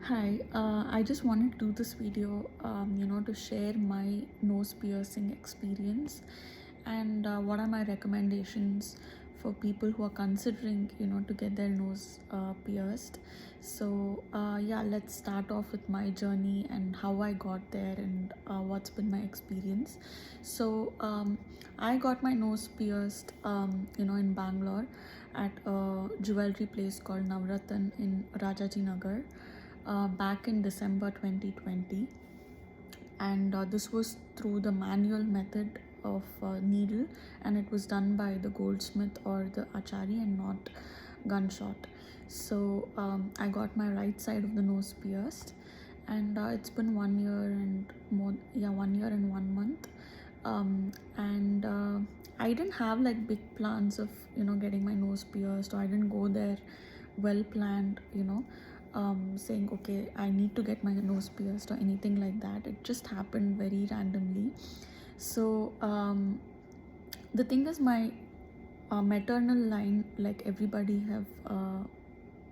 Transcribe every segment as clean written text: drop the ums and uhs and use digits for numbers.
Hi, I just wanted to do this video, to share my nose piercing experience and what are my recommendations for people who are considering, to get their nose pierced. So, yeah, let's start off with my journey and how I got there and what's been my experience. So, I got my nose pierced, in Bangalore at a jewelry place called Navrathan in Rajajinagar back in December 2020, and this was through the manual method of needle, and it was done by the goldsmith or the achari and not gunshot. So I got my right side of the nose pierced, and it's been 1 year and more, yeah, 1 year and 1 month. And I didn't have like big plans of getting my nose pierced, or I didn't go there well planned, saying okay, I need to get my nose pierced or anything like that. It just happened very randomly. So the thing is, my maternal line, like everybody have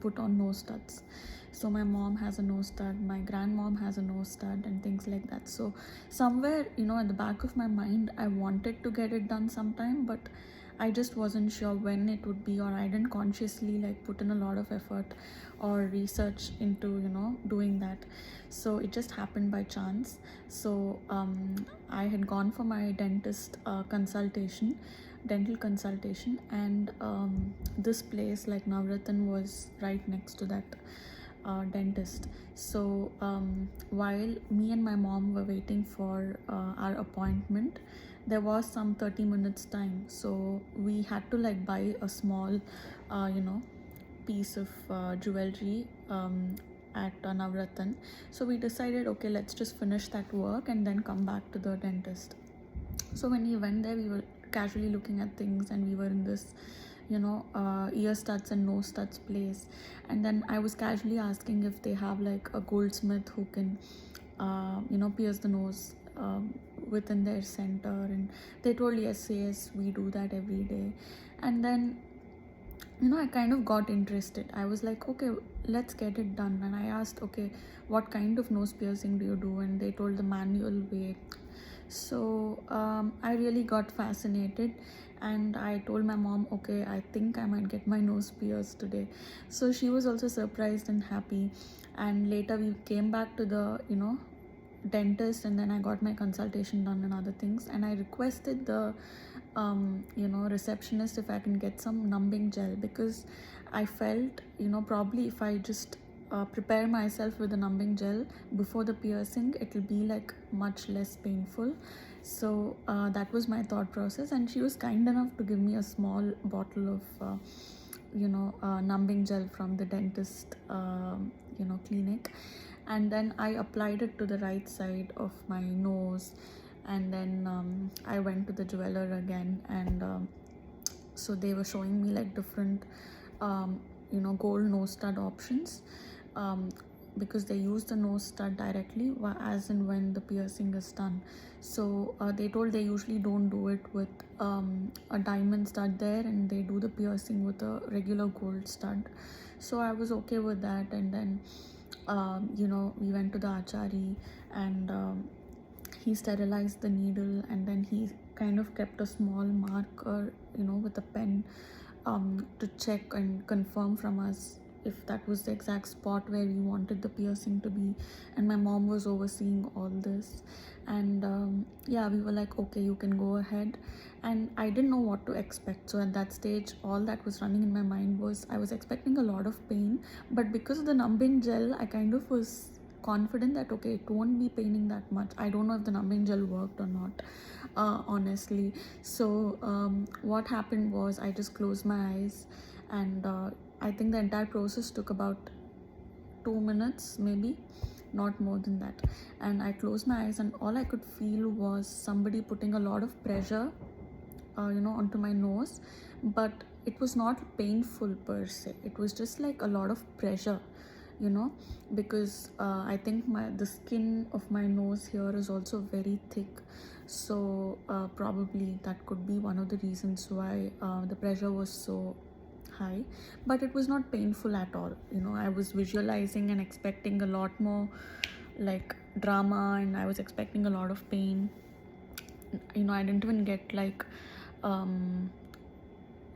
put on nose studs. So my mom has a nose stud, my grandmom has a nose stud, and things like that. So somewhere, at the back of my mind, I wanted to get it done sometime, but I just wasn't sure when it would be, or I didn't consciously like put in a lot of effort or research into doing that. So it just happened by chance. So I had gone for my dental consultation, and this place like Navrathan was right next to that dentist. So while me and my mom were waiting for our appointment, there was some 30 minutes time, so we had to like buy a small piece of jewelry at Navrathan. So we decided, okay, let's just finish that work and then come back to the dentist. So when we went there, we were casually looking at things, and we were in this ear studs and nose studs place. And then I was casually asking if they have like a goldsmith who can pierce the nose within their center, and they told yes, we do that every day. And then I kind of got interested. I was like, okay, let's get it done. And I asked, okay, what kind of nose piercing do you do? And they told the manual way. So I really got fascinated, and I told my mom, okay, I think I might get my nose pierced today. So she was also surprised and happy. And later we came back to the dentist, and then I got my consultation done and other things, and I requested the receptionist if I can get some numbing gel, because I felt probably if I just prepare myself with the numbing gel before the piercing, it will be like much less painful. So that was my thought process, and she was kind enough to give me a small bottle of numbing gel from the dentist clinic. And then I applied it to the right side of my nose, and then I went to the jeweler again, and so they were showing me like different gold nose stud options, because they use the nose stud directly as in when the piercing is done. So they told they usually don't do it with a diamond stud there, and they do the piercing with a regular gold stud. So I was okay with that. And then we went to the achari, and he sterilized the needle, and then he kind of kept a small marker with a pen to check and confirm from us if that was the exact spot where we wanted the piercing to be. And my mom was overseeing all this, and yeah, we were like, okay, you can go ahead. And I didn't know what to expect. So at that stage, all that was running in my mind was I was expecting a lot of pain, but because of the numbing gel, I kind of was confident that okay, it won't be paining that much. I don't know if the numbing gel worked or not, honestly. So what happened was I just closed my eyes, and I think the entire process took about 2 minutes, maybe not more than that. And I closed my eyes, and all I could feel was somebody putting a lot of pressure onto my nose. But it was not painful per se, it was just like a lot of pressure, because I think the skin of my nose here is also very thick. So probably that could be one of the reasons why the pressure was so high, but it was not painful at all. I was visualizing and expecting a lot more like drama, and I was expecting a lot of pain. I didn't even get like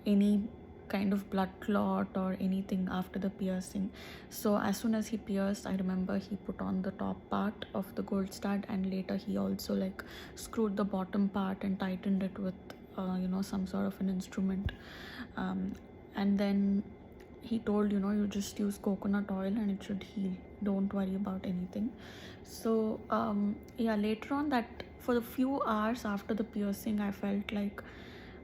any kind of blood clot or anything after the piercing. So as soon as he pierced, I remember he put on the top part of the gold stud, and later he also like screwed the bottom part and tightened it with some sort of an instrument. And then he told, you just use coconut oil and it should heal, don't worry about anything. So later on, that for a few hours after the piercing, I felt like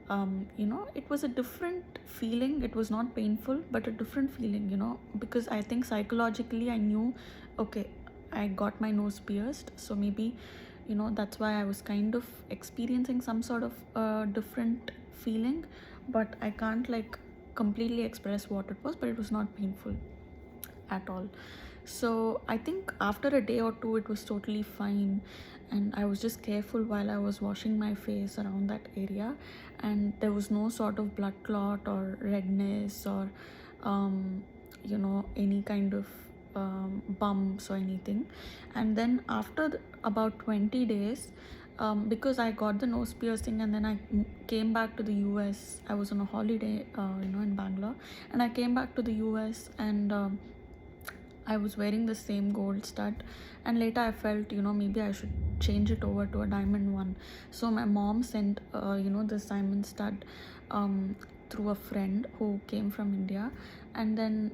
it was a different feeling. It was not painful, but a different feeling, because I think psychologically I knew, okay, I got my nose pierced, so maybe that's why I was kind of experiencing some sort of different feeling, but I can't like completely express what it was, but it was not painful at all. So I think after a day or two it was totally fine, and I was just careful while I was washing my face around that area, and there was no sort of blood clot or redness or any kind of bumps or anything. And then after about 20 days, because I got the nose piercing and then I came back to the US. I was on a holiday in Bangalore, and I came back to the US, and I was wearing the same gold stud, and later I felt maybe I should change it over to a diamond one. So my mom sent this diamond stud through a friend who came from India, and then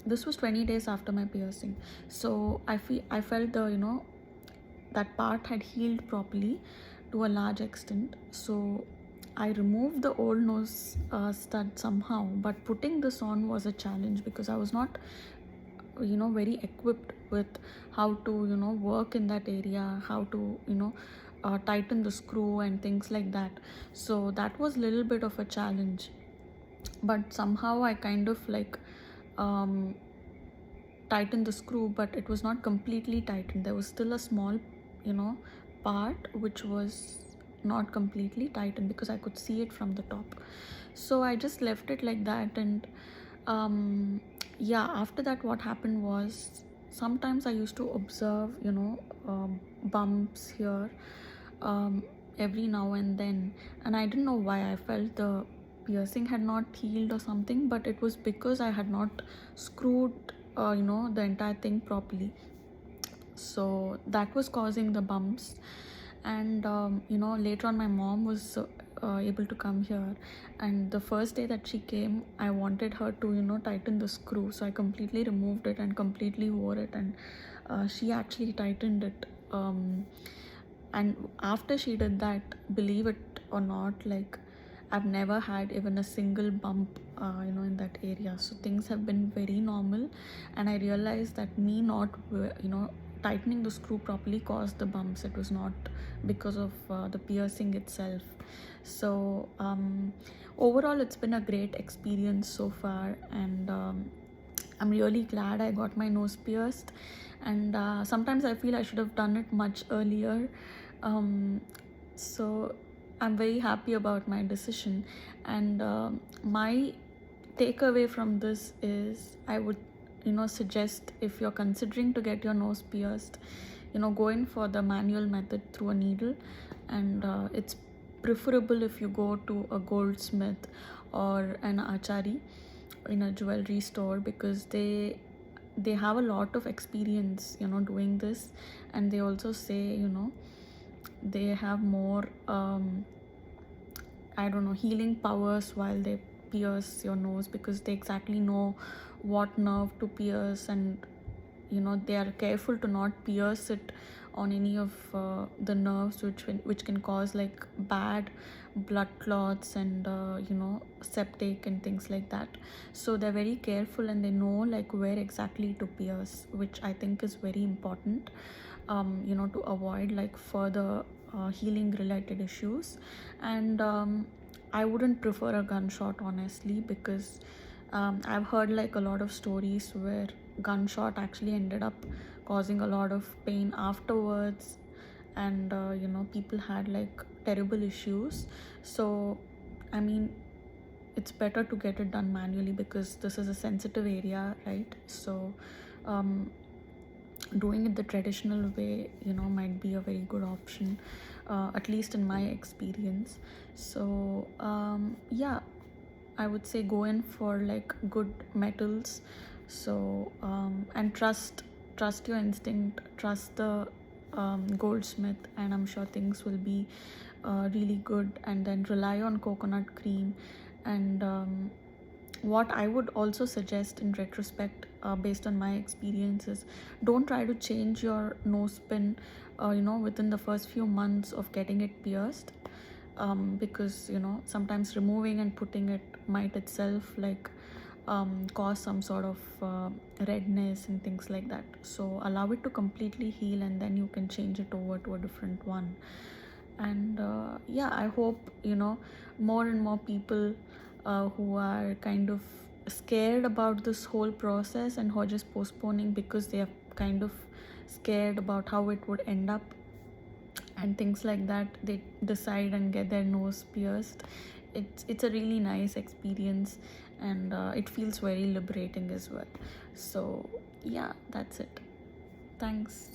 this was 20 days after my piercing. So I felt that part had healed properly to a large extent. So I removed the old nose stud somehow, but putting this on was a challenge because I was not very equipped with how to work in that area, how to tighten the screw and things like that. So that was a little bit of a challenge, but somehow I kind of like tightened the screw, but it was not completely tightened. There was still a small part which was not completely tightened because I could see it from the top. So I just left it like that, and after that what happened was, sometimes I used to observe bumps here every now and then, and I didn't know why. I felt the piercing had not healed or something, but it was because I had not screwed the entire thing properly. So that was causing the bumps. And later on my mom was able to come here, and the first day that she came, I wanted her to tighten the screw, so I completely removed it and completely wore it, and she actually tightened it, and after she did that, believe it or not, like I've never had even a single bump in that area. So things have been very normal, and I realized that me not tightening the screw properly caused the bumps. It was not because of the piercing itself. So overall it's been a great experience so far, and I'm really glad I got my nose pierced, and sometimes I feel I should have done it much earlier. So I'm very happy about my decision, and my takeaway from this is, I would suggest, if you're considering to get your nose pierced, go in for the manual method through a needle, and it's preferable if you go to a goldsmith or an achari in a jewelry store, because they have a lot of experience doing this, and they also say they have more healing powers while they pierce your nose, because they exactly know what nerve to pierce, and they are careful to not pierce it on any of the nerves which can cause like bad blood clots and septic and things like that. So they're very careful, and they know like where exactly to pierce, which I think is very important to avoid like further healing related issues. And I wouldn't prefer a gunshot, honestly, because I've heard like a lot of stories where gunshot actually ended up causing a lot of pain afterwards, and people had like terrible issues. So I mean, it's better to get it done manually because this is a sensitive area, right? So doing it the traditional way, might be a very good option, at least in my experience. So yeah, I would say go in for like good metals. So and trust your instinct, trust the goldsmith, and I'm sure things will be really good. And then rely on coconut cream. And what I would also suggest in retrospect, based on my experiences, don't try to change your nose pin within the first few months of getting it pierced, because sometimes removing and putting it might itself like cause some sort of redness and things like that. So allow it to completely heal, and then you can change it over to a different one. And yeah, I hope more and more people who are kind of scared about this whole process and who are just postponing because they are kind of scared about how it would end up and things like that, they decide and get their nose pierced. It's a really nice experience, and it feels very liberating as well. So yeah, that's it. Thanks.